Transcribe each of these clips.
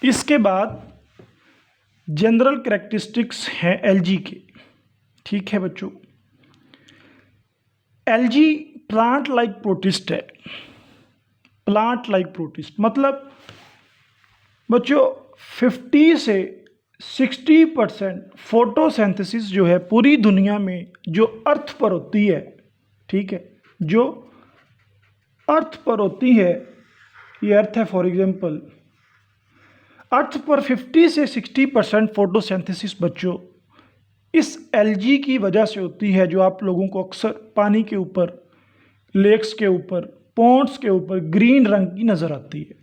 इसके बाद general characteristics हैं एलजी के। ठीक है बच्चों, एलजी प्लांट लाइक प्रोटिस्ट है। प्लांट लाइक प्रोटिस्ट मतलब बच्चों 50 से 60% फोटोसिंथेसिस जो है पूरी दुनिया में जो अर्थ पर होती है, ठीक है, जो अर्थ पर होती है, ये अर्थ है फॉर एग्जांपल, अर्थ पर 50 से 60% फोटोसिंथेसिस बच्चों इस एलजी की वजह से होती है, जो आप लोगों को अक्सर पानी के ऊपर, लेक्स के ऊपर, पॉन्ड्स के ऊपर ग्रीन रंग की नज़र आती है।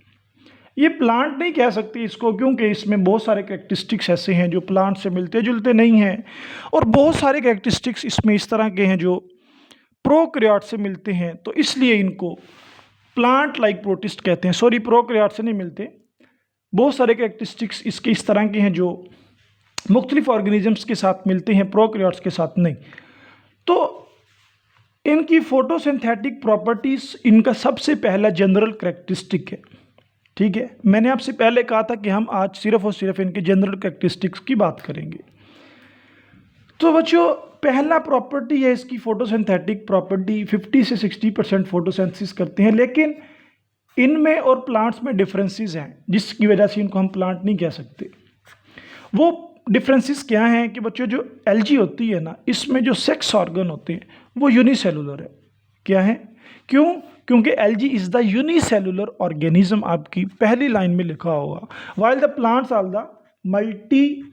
ये प्लांट नहीं कह सकते इसको, क्योंकि इसमें बहुत सारे कैरेक्टरिस्टिक्स ऐसे हैं जो प्लांट से मिलते जुलते नहीं हैं, और बहुत सारे कैरेक्टरिस्टिक्स इसमें इस तरह के हैं जो प्रोकैरियोट से मिलते हैं, तो इसलिए इनको प्लांट लाइक प्रोटिस्ट कहते हैं। सॉरी, प्रोकैरियोट से नहीं मिलते। बहुत सारे कैरेक्टरिस्टिक्स इसके इस तरह के हैं जो मुख्तलिफ ऑर्गेनिजम्स के साथ मिलते हैं, प्रोकैरियोट्स के साथ नहीं। तो इनकी फोटोसिंथेटिक प्रॉपर्टीज इनका सबसे पहला जनरल कैरेक्टरिस्टिक है। ठीक है, मैंने आपसे पहले कहा था कि हम आज सिर्फ और सिर्फ इनके जनरल कैरेक्टरिस्टिक्स की बात करेंगे। तो बच्चों पहला प्रॉपर्टी है इसकी फोटोसिंथेटिक प्रॉपर्टी, 50 से 60% फोटोसिंथेसिस करते हैं, लेकिन इनमें और प्लांट्स में डिफरेंसेस हैं जिसकी वजह से इनको हम प्लांट नहीं कह सकते। वो डिफरेंसेस क्या हैं कि बच्चों जो एलजी होती है ना, इसमें जो सेक्स ऑर्गन होते हैं वो यूनिसेलुलर है। क्या है? क्यों? क्योंकि algae is the unicellular organism, आपकी पहली लाइन में लिखा होगा। While the plants are the multi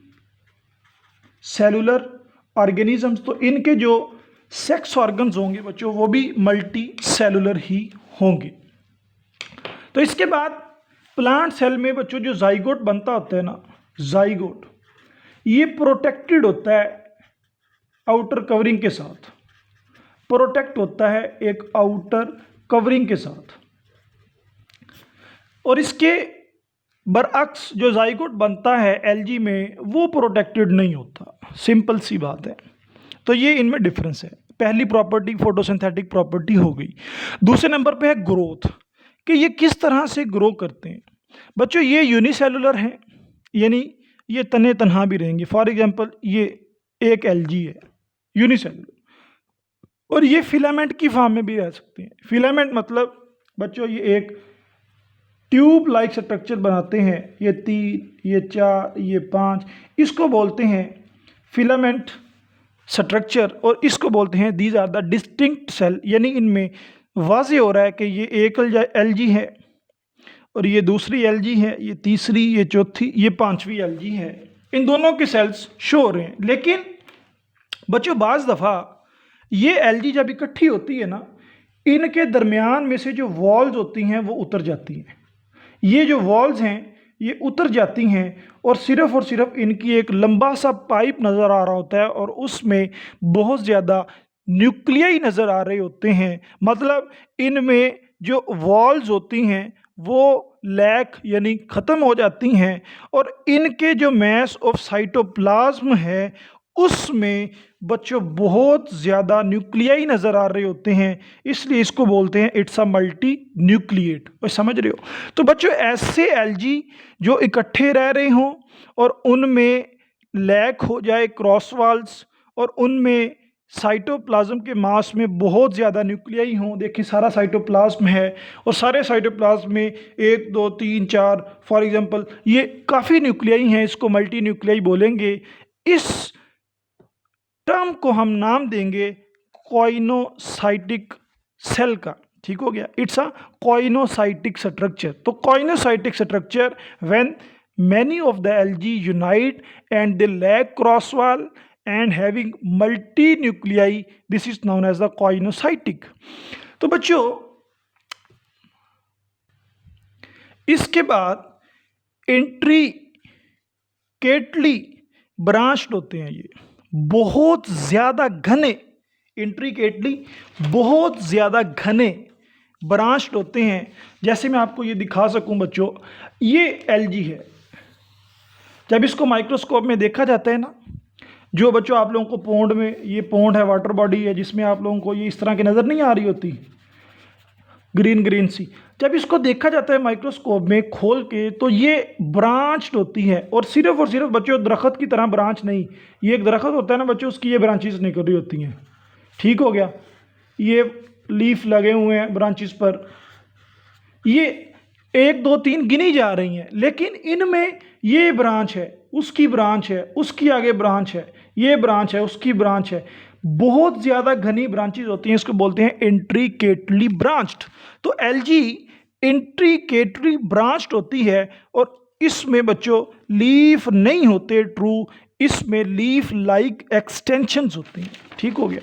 cellular organisms, तो इनके जो सेक्स ऑर्गन्स होंगे बच्चों वो भी मल्टी सेलुलर ही होंगे। तो इसके बाद प्लांट सेल में बच्चों जो जाइगोट बनता होता है ना, जाइगोट ये प्रोटेक्टेड होता है आउटर कवरिंग के साथ, प्रोटेक्ट होता है एक आउटर कवरिंग के साथ, और इसके बरअक्स जो जाइगोट बनता है एलजी में वो प्रोटेक्टेड नहीं होता। सिंपल सी बात है। तो ये इनमें डिफरेंस है। पहली प्रॉपर्टी फोटोसिंथेटिक प्रॉपर्टी हो गई। दूसरे नंबर पे है ग्रोथ, कि ये किस तरह से ग्रो करते हैं। बच्चों ये यूनिसेलुलर हैं, यानी ये तने तनहा भी रहेंगे। फॉर एग्जांपल ये एक एलजी है यूनिसेलुलर, और ये फिलामेंट की फॉर्म में भी रह सकते हैं। फिलामेंट मतलब बच्चों ये एक ट्यूब लाइक स्ट्रक्चर बनाते हैं, ये 3, ये 4, ये 5, इसको बोलते हैं फिलामेंट स्ट्रक्चर, और इसको बोलते हैं these are the distinct cell. यानी इनमें वाज़ेह हो रहा है कि ये एक एलजी है, और ये दूसरी एलजी है, ये तीसरी, ये चौथी, ये पांचवी एलजी है। इन दोनों के सेल्स शो हो रहे हैं। लेकिन बच्चों बाज़ दफ़ा ये एलजी जब इकट्ठी होती है ना, इनके दरमियान में से जो वॉल्स होती हैं वो उतर जाती हैं। ये जो वॉल्स हैं ये उतर जाती हैं, और सिर्फ इनकी एक लंबा सा पाइप नज़र आ रहा होता है, और उसमें बहुत ज़्यादा न्यूक्लियाई नज़र आ रहे होते हैं। मतलब इनमें जो वॉल्स होती हैं वो लैक यानी ख़त्म हो जाती हैं, और इनके जो मैस ऑफ साइटोप्लाज्म है उसमें बच्चों बहुत ज़्यादा न्यूक्लियाई नज़र आ रहे होते हैं, इसलिए इसको बोलते हैं इट्स अ मल्टी न्यूक्लिएट। और समझ रहे हो? तो बच्चों ऐसे एलजी जो इकट्ठे रह रहे हों और उनमें लैक हो जाए क्रॉस वाल्स, और उनमें साइटोप्लाज्म के मास में बहुत ज़्यादा न्यूक्लियाई हों। देखिए सारा साइटोप्लाज्म है, और सारे साइटोप्लाज्म में 1, 2, 3, 4 फॉर एग्जांपल ये काफ़ी न्यूक्लियाई हैं, इसको मल्टी न्यूक्लियाई बोलेंगे। इस टर्म को हम नाम देंगे कॉइनोसाइटिक सेल का। ठीक हो गया? It's a coenocytic structure. तो coenocytic structure when many of the algae unite and they lack cross wall and having multi nuclei, this is known as the coinocytic। तो बच्चों इसके बाद इंट्रिकेटली ब्रांच्ड होते हैं, ये बहुत ज़्यादा घने, इंट्रिकेटली बहुत ज़्यादा घने ब्रांच्ड होते हैं। जैसे मैं आपको ये दिखा सकूं बच्चों, ये एलजी है। जब इसको माइक्रोस्कोप में देखा जाता है ना, जो बच्चों आप लोगों को पोंड में, ये पोंड है, वाटर बॉडी है, जिसमें आप लोगों को ये इस तरह की नज़र नहीं आ रही होती, ग्रीन ग्रीन सी। जब इसको देखा जाता है माइक्रोस्कोप में खोल के तो ये ब्रांच्ड होती है, और सिर्फ बच्चों दरख्त की तरह ब्रांच नहीं, ये एक दरख्त होता है ना बच्चों, उसकी ये ब्रांचेस निकल रही होती हैं। ठीक हो गया, ये लीफ लगे हुए हैं ब्रांचेस पर, ये 1 2 3 गिनी जा रही हैं, लेकिन इनमें ये ब्रांच है, उसकी ब्रांच है, उसकी आगे ब्रांच है, ये ब्रांच है, उसकी ब्रांच है, बहुत ज़्यादा घनी ब्रांचेस होती हैं, इसको बोलते हैं इंट्रिकेटली ब्रांच्ड। तो एलजी इंट्रिकेटली ब्रांच्ड होती है, और इसमें बच्चों लीफ नहीं होते ट्रू, इसमें लीफ लाइक एक्सटेंशंस होते हैं। ठीक हो गया,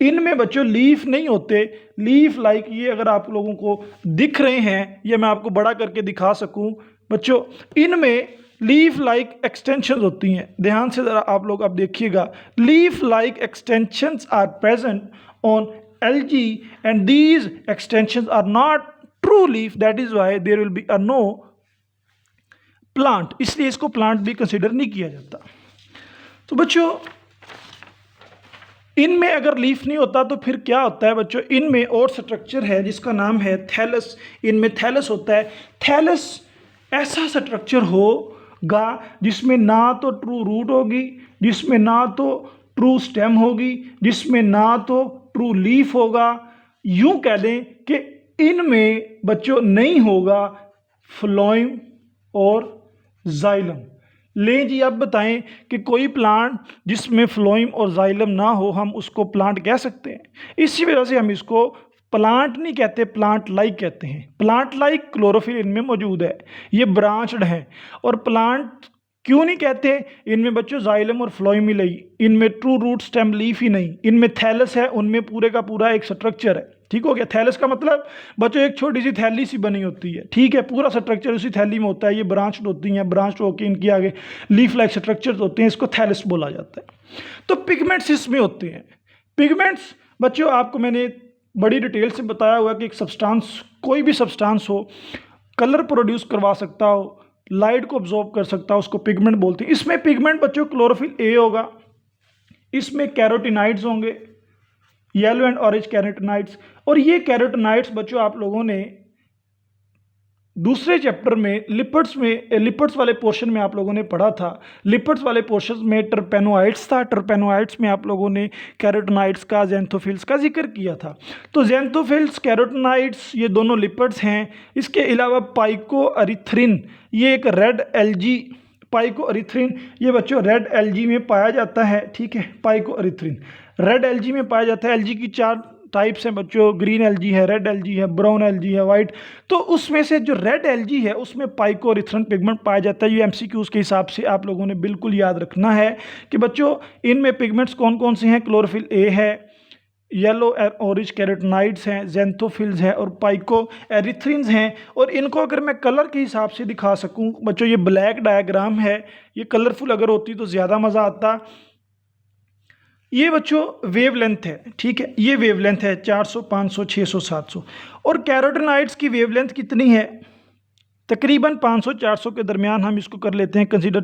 इनमें बच्चों लीफ नहीं होते, लीफ लाइक ये अगर आप लोगों को दिख रहे हैं, ये मैं आपको बड़ा करके दिखा सकूं बच्चों, इनमें लीफ लाइक एक्सटेंशंस होती हैं। ध्यान से ज़रा आप लोग अब देखिएगा, leaf like extensions are present on algae and these extensions are not true leaf, that is why there will be a no plant, इसलिए इसको प्लांट भी कंसिडर नहीं किया जाता। तो बच्चों इनमें अगर लीफ नहीं होता तो फिर क्या होता है बच्चों, इनमें और स्ट्रक्चर है जिसका नाम है थैलस। इनमें थैलस होता है। थैलस ऐसा स्ट्रक्चर होगा जिसमें ना तो ट्रू रूट होगी, जिसमें ना तो ट्रू स्टेम होगी, जिसमें ना तो ट्रू लीफ होगा। यूं कह दें कि इनमें बच्चों नहीं होगा फ्लोएम और जाइलम। ले जी, अब बताएं कि कोई प्लांट जिसमें फ्लोएम और जाइलम ना हो, हम उसको प्लांट कह सकते हैं? इसी वजह से हम इसको प्लांट नहीं कहते, प्लांट लाइक कहते हैं। प्लांट लाइक क्लोरोफिल इनमें मौजूद है, ये ब्रांच्ड है। और प्लांट क्यों नहीं कहते? इनमें बच्चों जाइलम और फ्लोएम ही नहीं, इनमें ट्रू रूट स्टेम लीफ ही नहीं, इनमें थैलस है, उनमें पूरे का पूरा एक स्ट्रक्चर है। ठीक हो गया, थैलस का मतलब बच्चों एक छोटी सी थैली सी बनी होती है। ठीक है, पूरा स्ट्रक्चर उसी थैली में होता है। ये ब्रांच्ड होती हैं, ब्रांच्ड होकर इनकी आगे लीफ लाइक स्ट्रक्चर्स होते हैं, इसको थैलस बोला जाता है। तो पिगमेंट्स इसमें होते हैं। पिगमेंट्स बच्चों आपको मैंने बड़ी डिटेल से बताया हुआ कि एक सब्सटेंस, कोई भी सब्सटेंस हो, कलर प्रोड्यूस करवा सकता हो, लाइट को ऑब्जॉर्व कर सकता हो, उसको पिगमेंट बोलते हैं। इसमें पिगमेंट बच्चों क्लोरोफिल ए होगा, इसमें कैरोटिनाइड्स होंगे, येलो एंड ऑरेंज कैरोटिनाइड्स। और ये कैरोटिनाइड्स बच्चों आप लोगों ने दूसरे चैप्टर में लिपिड्स वाले पोर्शन में आप लोगों ने पढ़ा था। लिपिड्स वाले पोर्शन में टर्पेनोइड्स था, टर्पेनोइड्स में आप लोगों ने कैरोटिनाइड्स का, ज़ैंथोफिल्स का जिक्र किया था। तो ज़ैंथोफिल्स, कैरोटिनाइड्स ये दोनों लिपिड्स हैं। इसके अलावा पाइकोअरिथ्रिन, ये एक रेड एल्गी, पाइकोअरिथ्रिन ये बच्चों रेड एल्गी में पाया जाता है। ठीक है, पाइकोअरिथ्रिन रेड एल्गी में पाया जाता है। एल्गी की 4 टाइप्स हैं बच्चों, ग्रीन एल्गी है, रेड एल्गी है, ब्राउन एल्गी है, वाइट। तो उसमें से जो रेड एल्गी है उसमें पाइकोअरिथ्रिन पिगमेंट पाया जाता है। ये एमसीक्यूज के हिसाब से आप लोगों ने बिल्कुल याद रखना है कि बच्चों इनमें पिगमेंट्स कौन कौन से हैं। क्लोरोफिल ए है, येलो ऑरेंज कैरोटिनाइड्स हैं, ज़ैंथोफिल्स हैं और पाइकोएरिथ्रिन्स हैं। और इनको अगर मैं कलर के हिसाब से दिखा सकूं बच्चों, ये ब्लैक डायग्राम है, ये कलरफुल अगर होती तो ज़्यादा मज़ा आता। ये बच्चों वेवलेंथ है। ठीक है, ये वेवलेंथ है 400, 500, 600, 700। और कैरोटिनाइड्स की वेवलेंथ कितनी है? तकरीबन 500-400 के दरमियान हम इसको कर लेते हैं कंसीडर,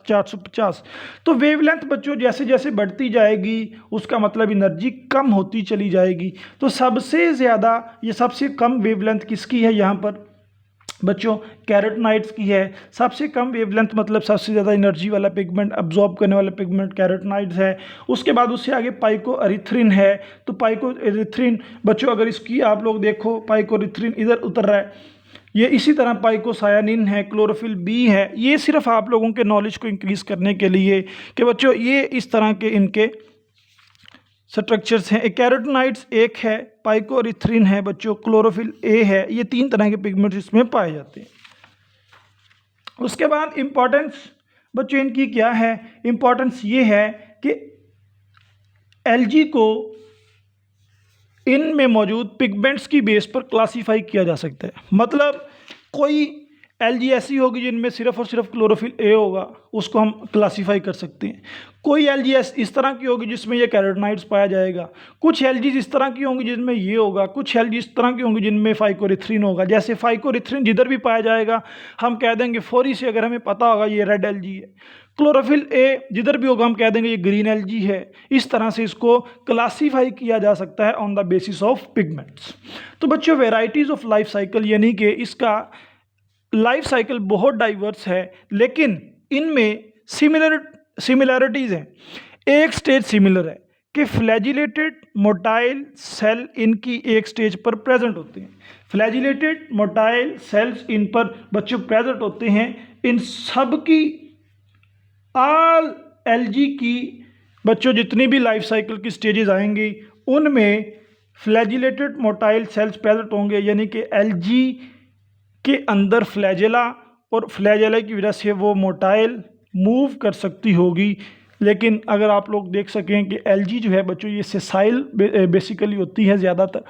450। तो वेवलेंथ बच्चों जैसे जैसे बढ़ती जाएगी उसका मतलब एनर्जी कम होती चली जाएगी। तो सबसे ज़्यादा, ये सबसे कम वेवलेंथ किसकी है यहाँ पर बच्चों? कैरोटिनाइड्स की है। सबसे कम वेवलेंथ मतलब सबसे ज़्यादा एनर्जी वाला पिगमेंट, अब्जॉर्ब करने वाला पिगमेंट कैरोटिनाइड्स है। उसके बाद उससे आगे पाइकोअरिथ्रिन है। तो पाइकोअरिथ्रिन बच्चों अगर इसकी आप लोग देखो, पाइकोअरिथ्रिन इधर उतर रहा है, ये इसी तरह पाइकोसायानिन है, क्लोरोफिल बी है। ये सिर्फ आप लोगों के नॉलेज को इंक्रीज़ करने के लिए कि बच्चों ये इस तरह के इनके स्ट्रक्चर्स हैं। कैरोटिनाइड्स एक है, पाइकोअरिथ्रिन है बच्चों, क्लोरोफिल ए है। ये 3 तरह के पिगमेंट्स इसमें पाए जाते हैं। उसके बाद इंपॉर्टेंस बच्चों इनकी क्या है? इंपॉर्टेंस ये है कि एलजी को इनमें मौजूद पिगमेंट्स की बेस पर क्लासीफाई किया जा सकता है। मतलब कोई एलजी ऐसी होगी जिनमें सिर्फ और सिर्फ क्लोरोफिल ए होगा, उसको हम क्लासीफाई कर सकते हैं। कोई एलजी इस तरह की होगी जिसमें ये कैरोटीनॉइड्स पाया जाएगा, कुछ एलजीज इस तरह की होंगी जिनमें ये होगा, कुछ एलजी इस तरह की होंगी जिनमें फाइकोरिथ्रिन होगा। जैसे फाइकोरिथ्रिन जिधर भी पाया जाएगा हम कह देंगे फौरी से, अगर हमें पता होगा ये रेड एलजी है। क्लोरोफिल ए जिधर भी होगा हम कह देंगे ये ग्रीन एलजी है। इस तरह से इसको क्लासीफाई किया जा सकता है on the basis of pigments. तो बच्चों वेराइटीज़ ऑफ लाइफ साइकिल यानी कि इसका लाइफ साइकिल बहुत डाइवर्स है, लेकिन इनमें सिमिलरिटीज़ हैं। एक स्टेज सिमिलर है कि फ्लैजिलेटेड मोटाइल सेल इनकी एक स्टेज पर प्रेजेंट होते हैं। फ्लैजिलेटेड मोटाइल सेल्स इन पर बच्चों प्रेजेंट होते हैं। इन सब की ऑल एलजी की बच्चों जितनी भी लाइफ साइकिल की स्टेजेस आएंगी उनमें फ्लैजिलेटेड मोटाइल सेल्स प्रेजेंट होंगे, यानी कि एलजी के अंदर फ्लैजेला, और फ्लैजेला की वजह से वो मोटाइल मूव कर सकती होगी। लेकिन अगर आप लोग देख सकें कि एलजी जो है बच्चों ये सेसाइल बेसिकली होती है ज़्यादातर,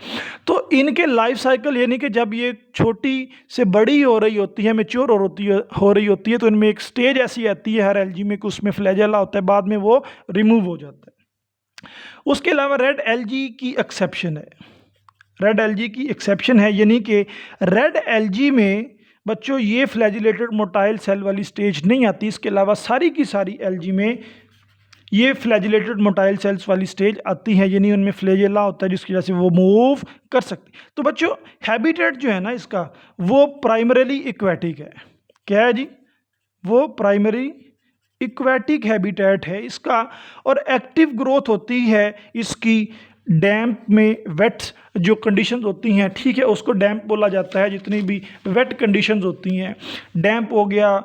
तो इनके लाइफ साइकिल यानी कि जब ये छोटी से बड़ी हो रही होती है, मैच्योर हो रही होती है, तो इनमें एक स्टेज ऐसी आती है हर एलजी में कि उसमें फ्लैजेला होता है, बाद में वो रिमूव हो जाता है। उसके अलावा रेड एलजी की एक्सेप्शन है। रेड एलजी की एक्सेप्शन है, यानी कि रेड एलजी में बच्चों ये फ्लैजिलेटेड मोटाइल सेल वाली स्टेज नहीं आती। इसके अलावा सारी की सारी एलजी में ये फ्लैजिलेटेड मोटाइल सेल्स वाली स्टेज आती है, यानी उनमें फ्लैजेला होता है जिसकी वजह से वो मूव कर सकती। तो बच्चों हैबिटेट जो है ना इसका वो प्राइमरीली इक्वेटिक है। क्या है जी? वो प्राइमरी इक्वेटिक हैबिटेट है इसका, और एक्टिव ग्रोथ होती है इसकी डैम्प में। वेट जो कंडीशंस होती हैं, ठीक है, उसको डैम्प बोला जाता है। जितनी भी वेट कंडीशंस होती हैं, डैम्प हो गया,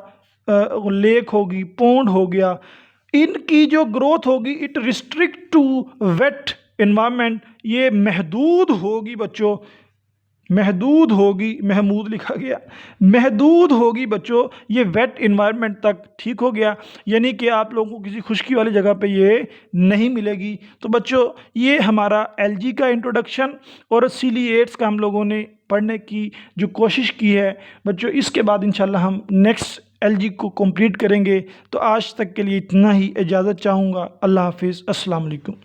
लेक होगी, पोंड हो गया, इनकी जो ग्रोथ होगी it restrict to wet environment, ये महदूद होगी बच्चों, महदूद होगी, महमूद लिखा गया, महदूद होगी बच्चों ये वेट इन्वायरमेंट तक। ठीक हो गया, यानी कि आप लोगों को किसी खुश्की वाली जगह पे ये नहीं मिलेगी। तो बच्चों ये हमारा एलजी का इंट्रोडक्शन और सीलिएट्स का हम लोगों ने पढ़ने की जो कोशिश की है बच्चों, इसके बाद इंशाल्लाह हम नेक्स्ट एलजी को कंप्लीट करेंगे। तो आज तक के लिए इतना ही, इजाज़त चाहूँगा। अल्लाह हाफिज़, अस्सलाम वालेकुम।